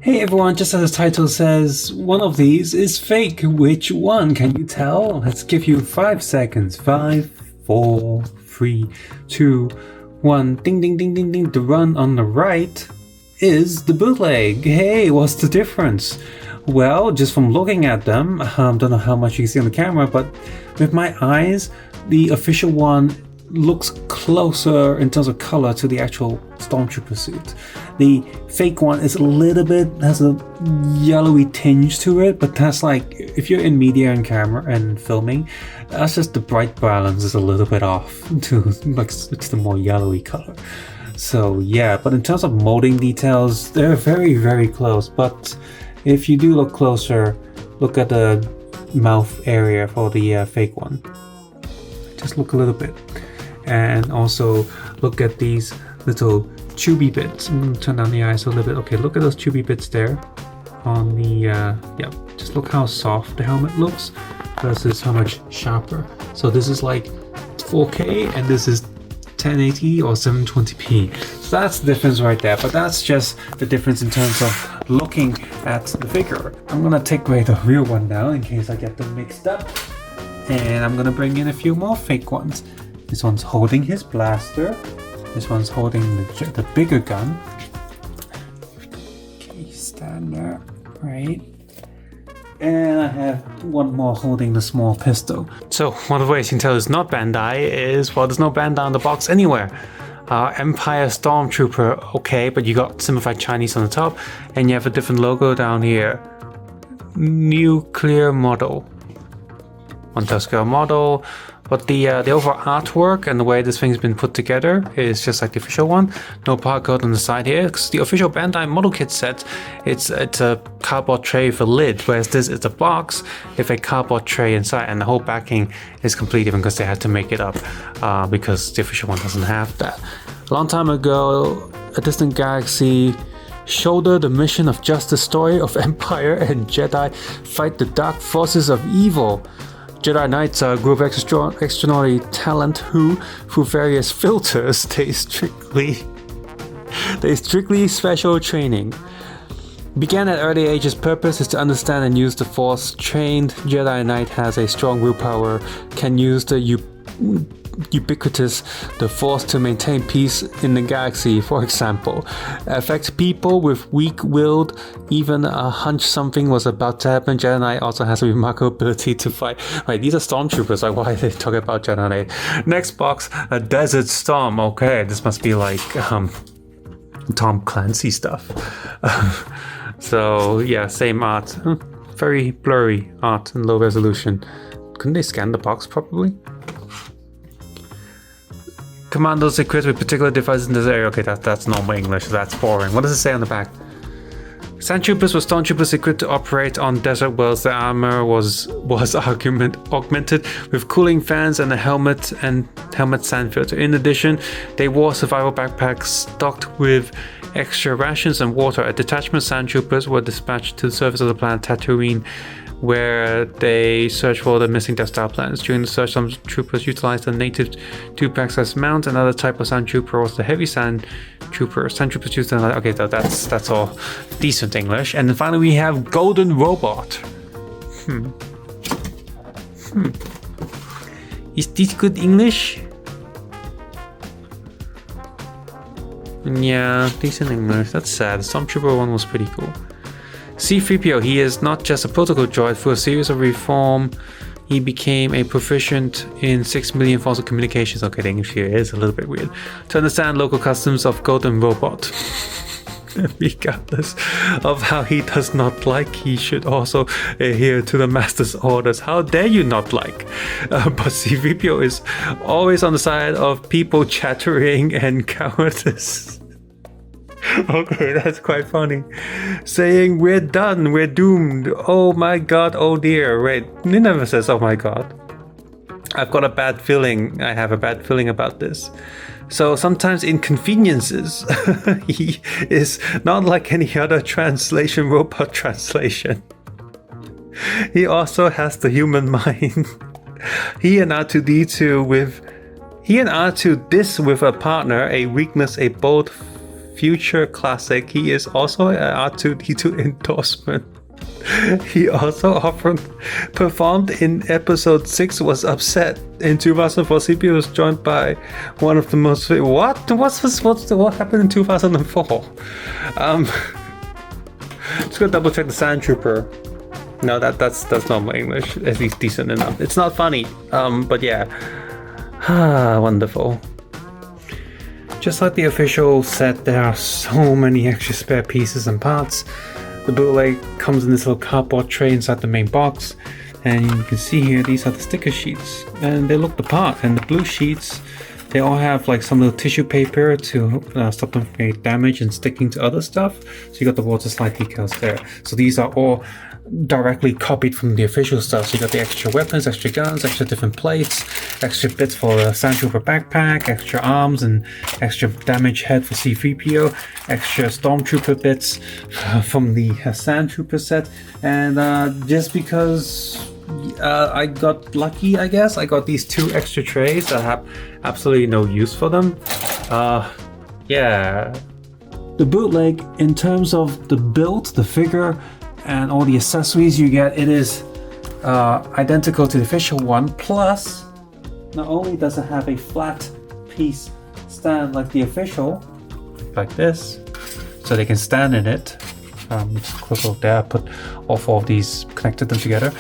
Hey everyone, just as the title says, one of these is fake. Which one? Can you tell? Let's give you 5 seconds. 5, 4, 3, 2, 1. Ding ding ding ding ding. The one on the right is the bootleg. Hey, what's the difference? Well, just from looking at them, don't know how much you can see on the camera, but with my eyes, the official one looks closer in terms of color to the actual Stormtrooper suit. The fake one is has a yellowy tinge to it, but that's like, if you're in media and camera and filming, that's just the bright balance is a little bit off to like it's the more yellowy color. So yeah, but in terms of molding details, they're very, very close. But if you do look closer, look at the mouth area for the fake one. Just look a little bit. And also look at these little chubby bits. I'm going to turn down the eyes a little bit. Okay, look at those chubby bits there on the, yeah, just look how soft the helmet looks versus how much sharper. So this is like 4K and this is 1080 or 720p. So that's the difference right there, but that's just the difference in terms of looking at the figure. I'm going to take away the real one now in case I get them mixed up. And I'm going to bring in a few more fake ones. This one's holding his blaster. This one's holding the bigger gun. Okay, stand there. Right. And I have one more holding the small pistol. So one of the ways you can tell it's not Bandai is, well, there's no Bandai on the box anywhere. Empire Stormtrooper, okay, but you got simplified Chinese on the top, and you have a different logo down here. Nuclear model. 1/3 scale model. But the overall artwork and the way this thing's been put together is just like the official one. No barcode on the side here, because the official Bandai model kit set, it's a cardboard tray with a lid, whereas this is a box with a cardboard tray inside, and the whole backing is completely different because they had to make it up because the official one doesn't have that. A long time ago, a distant galaxy shouldered the mission of justice story of Empire and Jedi fight the dark forces of evil. Jedi Knights are a group of extraordinary talent who, through various filters, they strictly special training. Began at early age, his purpose is to understand and use the Force. Trained Jedi Knight has a strong willpower, can use the ubiquitous the Force to maintain peace in the galaxy, for example. Affect people with weak-willed, even a hunch something was about to happen. Jedi Knight also has a remarkable ability to fight. Right, these are Stormtroopers, like why are they talking about Jedi Knight? Next box, a Desert Storm. Okay, this must be like Tom Clancy stuff. So yeah, same art. Very blurry art and low resolution. Couldn't they scan the box properly? Commandos equipped with particular devices in this area. Okay, that's normal English. That's boring. What does it say on the back? Sandtroopers were Stormtroopers equipped to operate on desert worlds. Their armor was augmented with cooling fans and a helmet sand filter. In addition, they wore survival backpacks stocked with extra rations and water. A detachment of Sandtroopers were dispatched to the surface of the planet Tatooine, where they searched for the missing Death Star plans. During the search, some troopers utilized the native 2-packs as mounts. Another type of sand trooper was the heavy sand trooper. Sand troopers used another. Okay, that's all decent English. And then finally, we have Golden Robot. Is this good English? Yeah, decent English. That's sad. The Stormtrooper one was pretty cool. C-3PO, he is not just a protocol droid. Through a series of reform, he became a proficient in 6 million forms of communications. Okay, the English here is a little bit weird. To understand local customs of Golden Robot. Regardless of how he does not like, he should also adhere to the master's orders. How dare you not like? But C-3PO is always on the side of people chattering and cowardice. Okay, that's quite funny. Saying, we're done, we're doomed. Oh my god, oh dear. Wait, he never says, oh my god. I've got a bad feeling. I have a bad feeling about this. So sometimes inconveniences. He is not like any other robot translation. He also has the human mind. He and R2D2 this with a partner, a weakness, a bold future classic. He is also an R2-D2 endorsement. He also performed in episode 6, was upset. In 2004, CP was joined by one of the most... What happened in 2004? Just gonna double check the Sand Trooper. No, that's not my English. At least decent enough. It's not funny. But yeah. Wonderful. Just like the official set, there are so many extra spare pieces and parts. The bootleg comes in this little cardboard tray inside the main box, and you can see here these are the sticker sheets, and they look the part. And the blue sheets, they all have like some little tissue paper to stop them from getting damaged and sticking to other stuff. So you got the water slide decals there. So these are all directly copied from the official stuff. So you got the extra weapons, extra guns, extra different plates, extra bits for the Sand Trooper backpack, extra arms and extra damage head for C-3PO, extra Stormtrooper bits from the Sand Trooper set. And just because I got lucky, I guess, I got these 2 extra trays that have absolutely no use for them. Yeah. The bootleg, in terms of the build, the figure, and all the accessories you get, it is identical to the official one. Plus, not only does it have a flat piece stand like the official, like this, so they can stand in it. Just click over there, put all 4 of these, connected them together.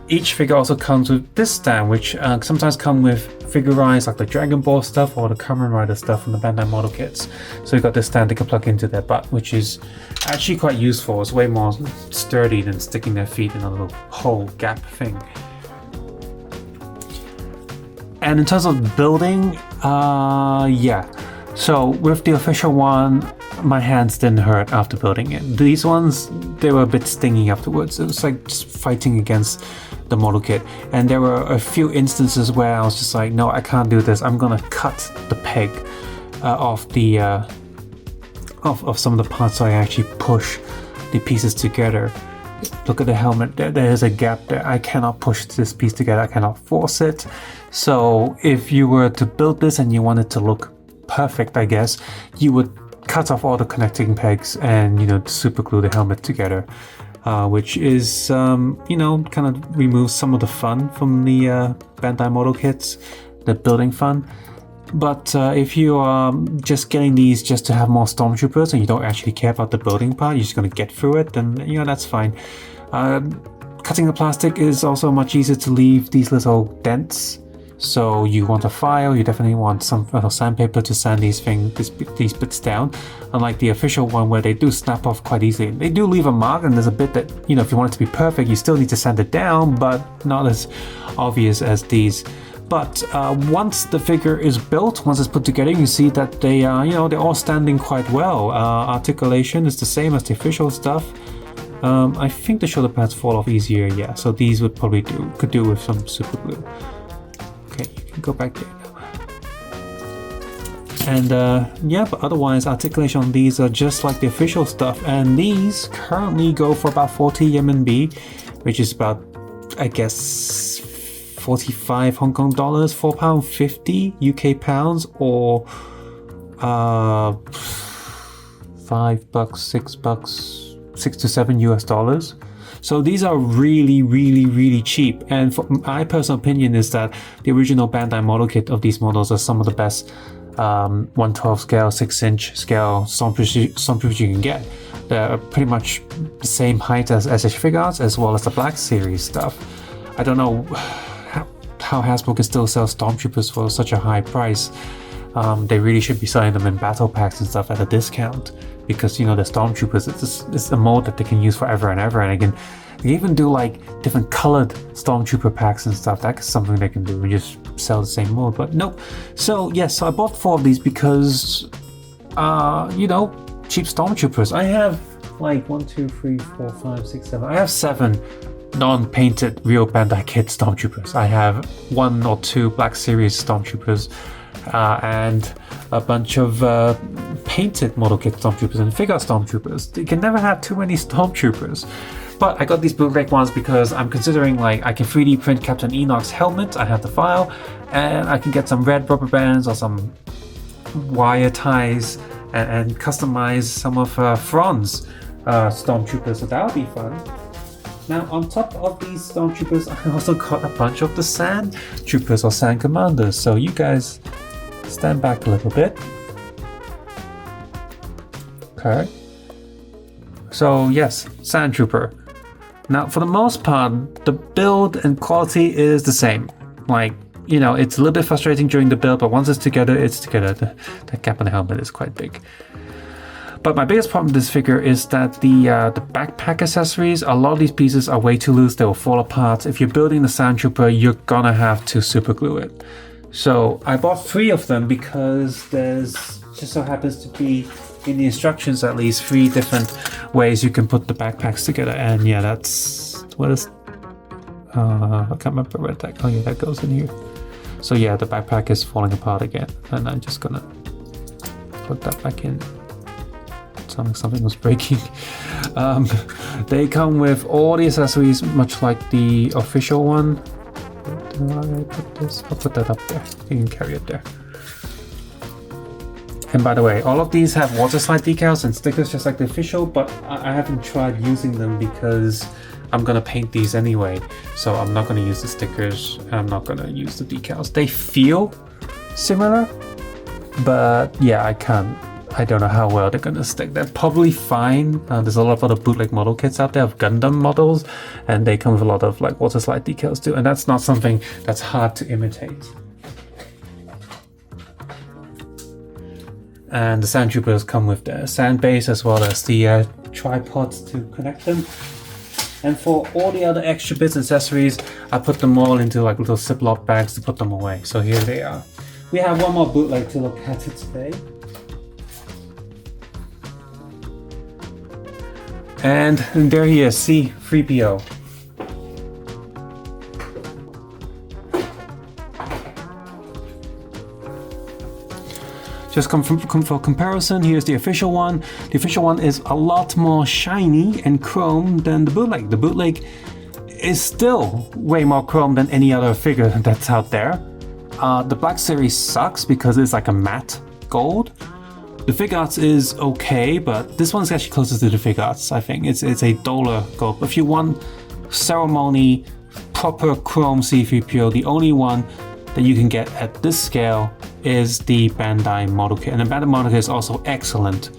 Each figure also comes with this stand, which sometimes come with figurines like the Dragon Ball stuff or the Kamen Rider stuff from the Bandai model kits. So you got this stand they can plug into their butt, which is actually quite useful. It's way more sturdy than sticking their feet in a little hole gap thing. And in terms of building, yeah. So with the official one, my hands didn't hurt after building it. These ones, they were a bit stingy afterwards. It was like just fighting against the model kit. And there were a few instances where I was just like, no, I can't do this. I'm gonna cut the peg off the of some of the parts so I actually push the pieces together. Look at the helmet, there's a gap there. I cannot push this piece together, I cannot force it. So if you were to build this and you want it to look perfect, I guess, you would cut off all the connecting pegs and, you know, super glue the helmet together, which is, you know, kind of removes some of the fun from the Bandai model kits, the building fun. But if you are just getting these just to have more Stormtroopers and you don't actually care about the building part, you're just going to get through it, then, you know, that's fine. Cutting the plastic is also much easier to leave these little dents. So you want a file, you definitely want some sandpaper to sand these bits down. Unlike the official one where they do snap off quite easily. They do leave a mark, and there's a bit that, you know, if you want it to be perfect, you still need to sand it down, but not as obvious as these. But once the figure is built, once it's put together, you see that they are, you know, they're all standing quite well. Articulation is the same as the official stuff. I think the shoulder pads fall off easier, yeah. So these would probably could do with some super glue. Okay, you can go back there now. And yeah, but otherwise articulation on these are just like the official stuff. And these currently go for about 40 RMB, which is about, I guess, 45 Hong Kong dollars, £4.50 UK pounds, or $5, $6, $6 to $7 US dollars. So these are really, really, really cheap. And my personal opinion is that the original Bandai model kit of these models are some of the best 1/12 scale, 6-inch scale Stormtroopers you can get. They're pretty much the same height as SH Figuarts, as well as the Black Series stuff. I don't know how Hasbro can still sell Stormtroopers for such a high price. They really should be selling them in battle packs and stuff at a discount, because, you know, the Stormtroopers, it's a mold that they can use forever and ever, and they even do like different colored Stormtrooper packs and stuff. That's something they can do, and just sell the same mold. But nope. So yes, so I bought 4 of these because you know, cheap Stormtroopers. I have like 1, 2, 3, 4, 5, 6, 7. I have 7 non-painted real Bandai kit Stormtroopers. I have 1 or 2 Black Series Stormtroopers, and a bunch of painted model kit Stormtroopers and figure Stormtroopers. You can never have too many Stormtroopers. But I got these bootleg ones because I'm considering, like, I can 3D print Captain Enoch's helmet. I have the file, and I can get some red rubber bands or some wire ties and customize some of Fran's Stormtroopers, so that would be fun. Now on top of these Stormtroopers, I also got a bunch of the Sand Troopers or Sand Commanders, so you guys stand back a little bit. Okay. So yes, Sand Trooper. Now for the most part, the build and quality is the same. Like, you know, it's a little bit frustrating during the build, but once it's together, it's together. The cap on the helmet is quite big. But my biggest problem with this figure is that the backpack accessories, a lot of these pieces are way too loose, they will fall apart. If you're building the Sand Trooper, you're gonna have to super glue it. So I bought 3 of them because there's just so happens to be, in the instructions at least, 3 different ways you can put the backpacks together. And yeah, that's, what is, I can't remember where that, oh yeah, that goes in here. So yeah, the backpack is falling apart again, and I'm just gonna put that back in. Something was breaking. They come with all the accessories, much like the official one. I put this? I'll put that up there. You can carry it there. And by the way, all of these have water slide decals and stickers just like the official, but I haven't tried using them because I'm gonna paint these anyway. So I'm not gonna use the stickers, and I'm not gonna use the decals. They feel similar, but yeah, I don't know how well they're gonna stick. They're probably fine. There's a lot of other bootleg model kits out there of Gundam models, and they come with a lot of like water slide decals too, and that's not something that's hard to imitate. And the Sand Troopers come with the sand base as well as the tripods to connect them. And for all the other extra bits and accessories, I put them all into like little Ziploc bags to put them away. So here they are. We have one more bootleg to look at today. And there he is, see, 3PO. Just for comparison, here's the official one. The official one is a lot more shiny and chrome than the bootleg. The bootleg is still way more chrome than any other figure that's out there. The Black Series sucks because it's like a matte gold. The Figuarts is okay, but this one's actually closest to the Figuarts, I think. It's a duller gold. If you want ceremony, proper chrome C-3PO, the only one that you can get at this scale is the Bandai model kit. And the Bandai model kit is also excellent.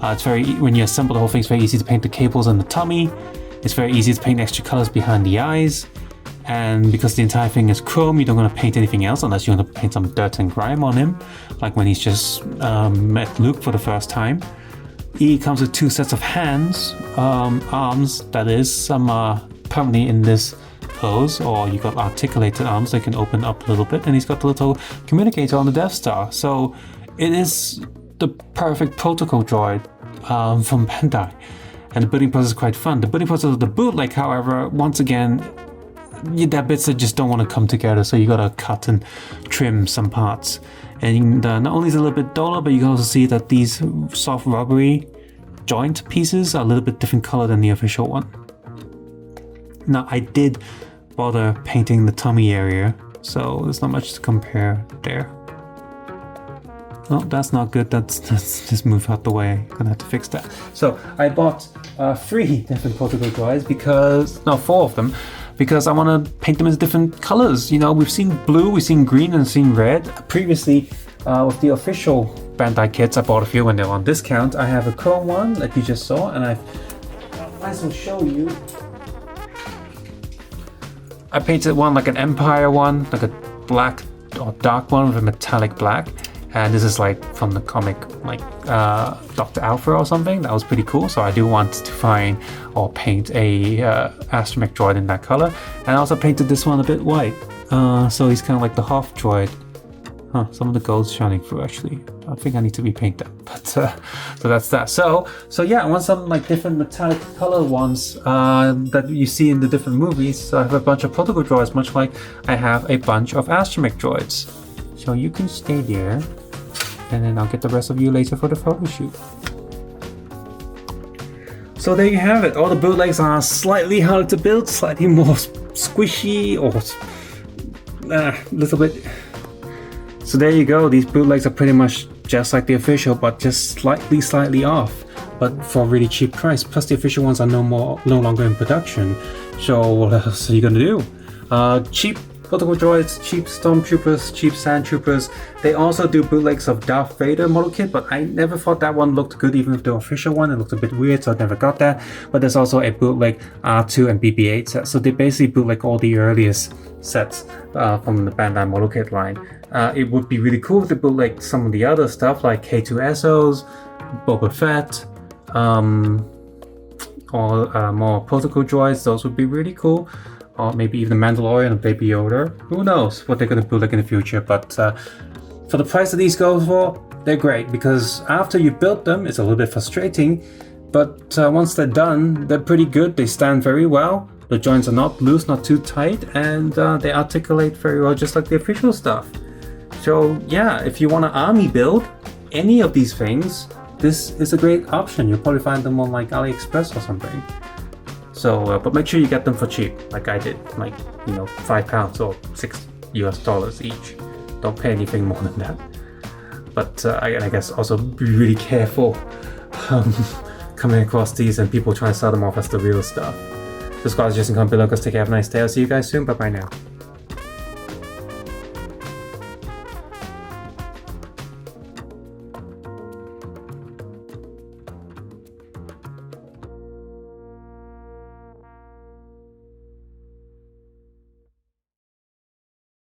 It's when you assemble the whole thing, it's very easy to paint the cables and the tummy. It's very easy to paint extra colors behind the eyes. And because the entire thing is chrome, you don't want to paint anything else unless you want to paint some dirt and grime on him, like when he's just met Luke for the first time. He comes with 2 sets of hands, arms, that is, some are permanently in this pose, or you got articulated arms that can open up a little bit, and he's got the little communicator on the Death Star. So it is the perfect protocol droid from Bandai, and the building process is quite fun. The building process of the bootleg, however, once again, there are bits that just don't want to come together, so you gotta cut and trim some parts. And not only is it a little bit duller, but you can also see that these soft rubbery joint pieces are a little bit different color than the official one. Now I did bother painting the tummy area, so there's not much to compare there. Oh, that's not good. That's just move out the way. Gonna have to fix that. So I bought 3 different protocol droids because, no, 4 of them, because I want to paint them as different colors. You know, we've seen blue, we've seen green, and seen red. Previously, with the official Bandai kits, I bought a few when they were on discount. I have a chrome one that you just saw, and I might as well show you. I painted one like an Empire one, like a black or dark one with a metallic black. And this is like from the comic, like Dr. Alpha or something. That was pretty cool. So I do want to find or paint a astromech droid in that color. And I also painted this one a bit white. So he's kind of like the Hoth droid. Huh, some of the gold's shining through actually. I think I need to repaint that. But so that's that. So yeah, I want some like different metallic color ones that you see in the different movies. So I have a bunch of protocol droids, much like I have a bunch of astromech droids. So you can stay there. And then I'll get the rest of you later for the photo shoot. So there you have it. All the bootlegs are slightly harder to build, slightly more squishy, or a little bit. So there you go. These bootlegs are pretty much just like the official, but just slightly off, but for a really cheap price. Plus the official ones are no longer in production. So what else are you gonna do? Cheap protocol droids, cheap Stormtroopers, cheap Sandtroopers. They also do bootlegs of Darth Vader model kit, but I never thought that one looked good, even with the official one. It looked a bit weird, so I never got that. But there's also a bootleg R2 and BB-8 set, so they basically bootleg all the earliest sets from the Bandai model kit line. It would be really cool if they bootleg some of the other stuff like K2SOs, Boba Fett, or more protocol droids. Those would be really cool. Or maybe even the Mandalorian or Baby Yoda. Who knows what they're going to bootleg in the future. But for the price that these go for, they're great, because after you build them, it's a little bit frustrating. But once they're done, they're pretty good. They stand very well. The joints are not loose, not too tight, and they articulate very well, just like the official stuff. So yeah, if you want an army build, any of these things, this is a great option. You'll probably find them on like AliExpress or something. So, but make sure you get them for cheap, like I did, like, you know, £5 or $6 each. Don't pay anything more than that. But I guess also be really careful coming across these and people trying to sell them off as the real stuff. Subscribe, just comment below, guys. Take care, have a nice day. I'll see you guys soon. Bye bye now.